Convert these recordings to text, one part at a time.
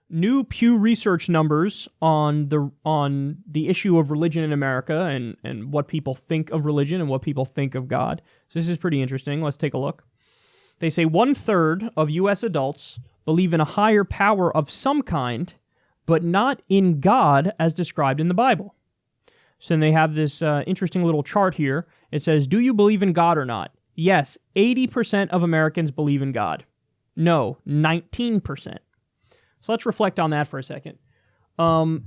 new Pew Research numbers on the issue of religion in America and what people think of religion and what people think of God. So this is pretty interesting. Let's take a look. They say 1/3 of U.S. adults believe in a higher power of some kind, but not in God as described in the Bible. So then they have this interesting little chart here. It says, do you believe in God or not? Yes, 80% of Americans believe in God. No, 19%. So let's reflect on that for a second.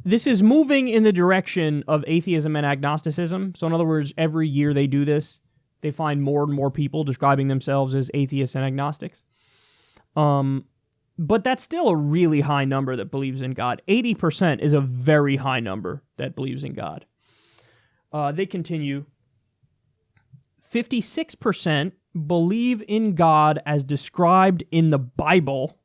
This is moving in the direction of atheism and agnosticism. So in other words, every year they do this, they find more and more people describing themselves as atheists and agnostics. But that's still a really high number that believes in God. 80% is a very high number that believes in God. They continue. 56% believe in God as described in the Bible.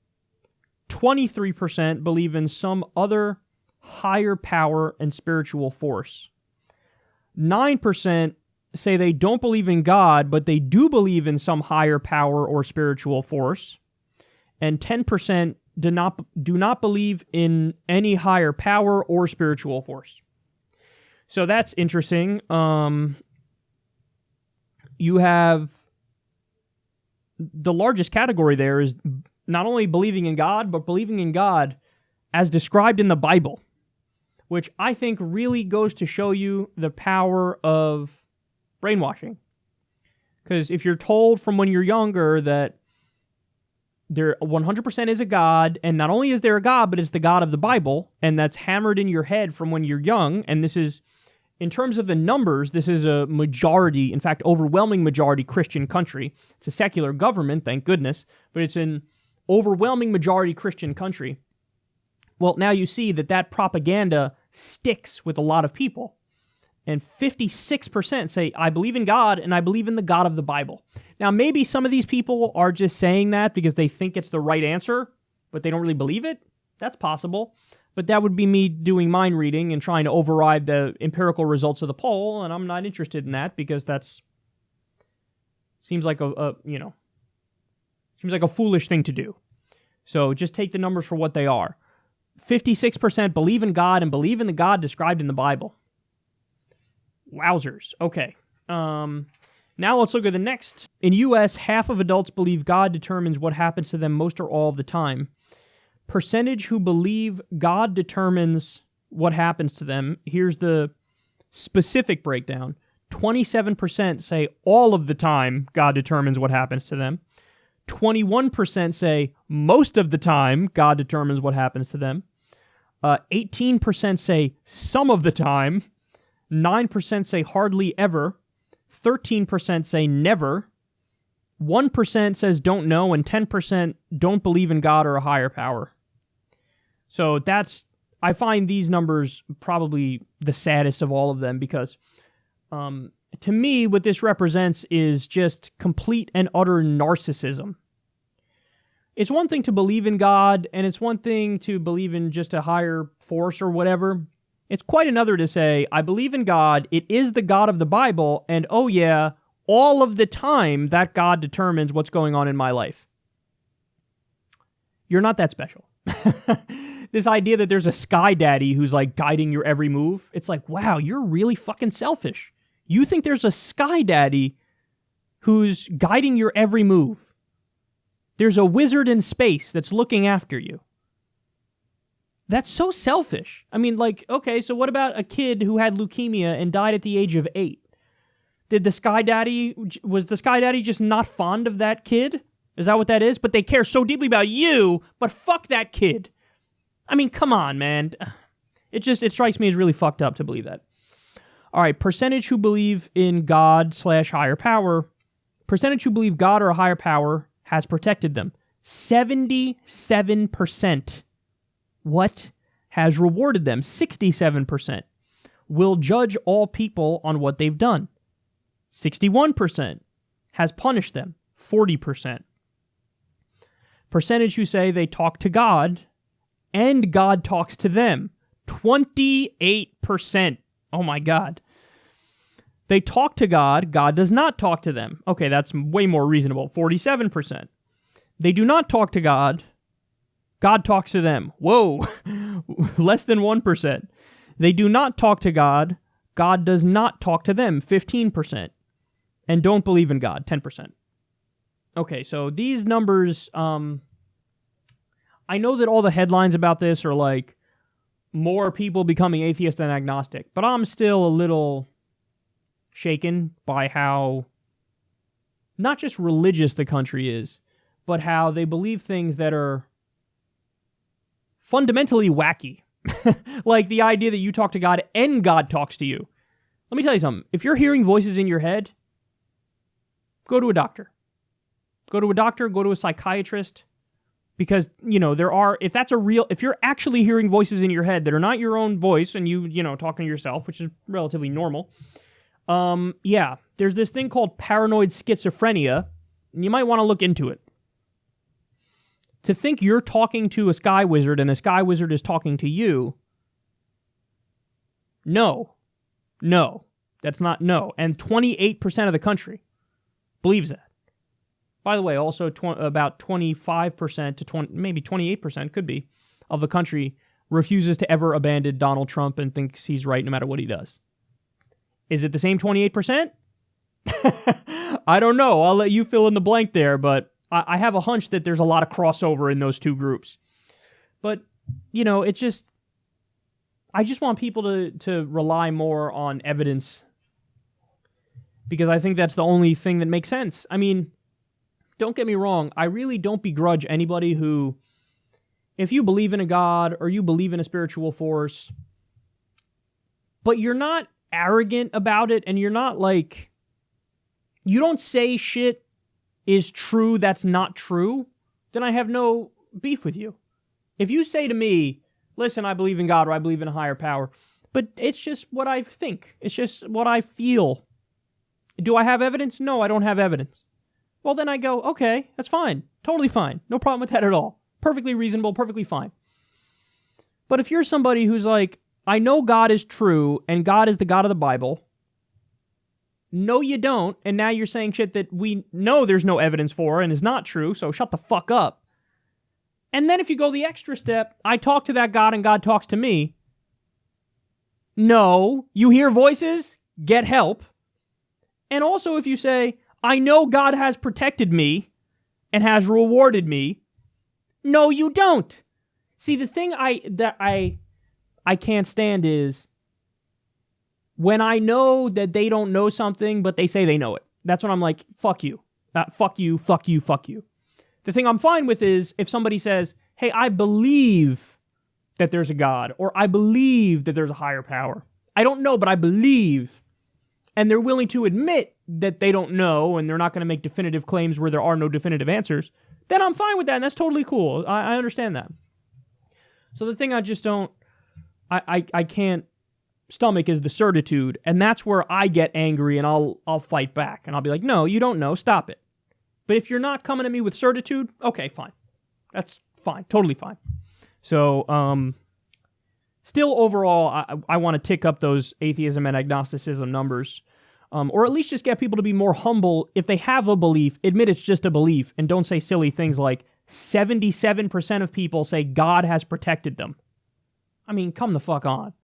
23% believe in some other higher power and spiritual force. 9% say they don't believe in God, but they do believe in some higher power or spiritual force. And 10% do not believe in any higher power or spiritual force. So that's interesting. You have the largest category there is not only believing in God, but believing in God as described in the Bible, which I think really goes to show you the power of brainwashing. Because if you're told from when you're younger that there 100% is a God, and not only is there a God, but it's the God of the Bible, and that's hammered in your head from when you're young, and this is, in terms of the numbers, this is a majority, in fact, overwhelming majority Christian country. It's a secular government, thank goodness, but it's an overwhelming majority Christian country. Well, now you see that propaganda sticks with a lot of people. And 56% say, I believe in God, and I believe in the God of the Bible. Now, maybe some of these people are just saying that because they think it's the right answer, but they don't really believe it. That's possible. But that would be me doing mind reading and trying to override the empirical results of the poll, and I'm not interested in that because that's seems like a foolish thing to do. So just take the numbers for what they are. 56% believe in God and believe in the God described in the Bible. Wowzers. Okay. Now let's look at the next. In U.S., half of adults believe God determines what happens to them most or all of the time. Percentage who believe God determines what happens to them. Here's the specific breakdown. 27% say all of the time God determines what happens to them. 21% say most of the time God determines what happens to them. 18% say some of the time. 9% say hardly ever. 13% say never. 1% says don't know, and 10% don't believe in God or a higher power. So I find these numbers probably the saddest of all of them because to me, what this represents is just complete and utter narcissism. It's one thing to believe in God, and it's one thing to believe in just a higher force or whatever. It's quite another to say, I believe in God, it is the God of the Bible, and oh yeah, all of the time that God determines what's going on in my life. You're not that special. This idea that there's a sky daddy who's like guiding your every move, it's like, wow, you're really fucking selfish. You think there's a sky daddy who's guiding your every move. There's a wizard in space that's looking after you. That's so selfish. I mean, like, okay, so what about a kid who had leukemia and died at the age of 8? Was the sky daddy just not fond of that kid? Is that what that is? But they care so deeply about you, but fuck that kid. I mean, come on, man. It strikes me as really fucked up to believe that. All right, percentage who believe in God/higher power. Percentage who believe God or a higher power has protected them. 77%. What has rewarded them? 67%. Will judge all people on what they've done. 61%. Has punished them. 40%. Percentage who say they talk to God and God talks to them. 28%. Oh my God. They talk to God, God does not talk to them. Okay, that's way more reasonable. 47%. They do not talk to God, God talks to them. Whoa, less than 1%. They do not talk to God. God does not talk to them, 15%. And don't believe in God, 10%. Okay, so these numbers, I know that all the headlines about this are like more people becoming atheist and agnostic, but I'm still a little shaken by how not just religious the country is, but how they believe things that are fundamentally wacky. Like the idea that you talk to God and God talks to you. Let me tell you something. If you're hearing voices in your head, go to a doctor. Go to a doctor, go to a psychiatrist. Because, if you're actually hearing voices in your head that are not your own voice and talking to yourself, which is relatively normal, there's this thing called paranoid schizophrenia, and you might want to look into it. To think you're talking to a sky wizard and a sky wizard is talking to you, no, that's not no. And 28% of the country believes that. By the way, also about 25% to maybe 28% could be of the country refuses to ever abandon Donald Trump and thinks he's right no matter what he does. Is it the same 28%? I don't know. I'll let you fill in the blank there, but I have a hunch that there's a lot of crossover in those two groups. But, it's just, I just want people to rely more on evidence because I think that's the only thing that makes sense. I mean, don't get me wrong. I really don't begrudge anybody who, if you believe in a God or you believe in a spiritual force, but you're not arrogant about it and you're not like, you don't say shit is true that's not true, then I have no beef with you. If you say to me, listen, I believe in God or I believe in a higher power, but it's just what I think. It's just what I feel. Do I have evidence? No, I don't have evidence. Well, then I go, okay, that's fine. Totally fine. No problem with that at all. Perfectly reasonable, perfectly fine. But if you're somebody who's like, I know God is true and God is the God of the Bible, no, you don't, and now you're saying shit that we know there's no evidence for and is not true, so shut the fuck up. And then if you go the extra step, I talk to that God and God talks to me. No, you hear voices, get help. And also if you say, I know God has protected me and has rewarded me, no, you don't. See, the thing I can't stand is when I know that they don't know something, but they say they know it. That's when I'm like, fuck you. Fuck you, fuck you, fuck you. The thing I'm fine with is if somebody says, hey, I believe that there's a God, or I believe that there's a higher power. I don't know, but I believe. And they're willing to admit that they don't know, and they're not going to make definitive claims where there are no definitive answers, then I'm fine with that, and that's totally cool. I understand that. So the thing I just don't, I can't stomach is the certitude, and that's where I get angry and I'll fight back and I'll be like, no, you don't know, stop it. But if you're not coming at me with certitude, okay, fine. That's fine, totally fine. So still overall I want to tick up those atheism and agnosticism numbers, or at least just get people to be more humble. If they have a belief, admit it's just a belief and don't say silly things like 77% of people say God has protected them. I mean, come the fuck on.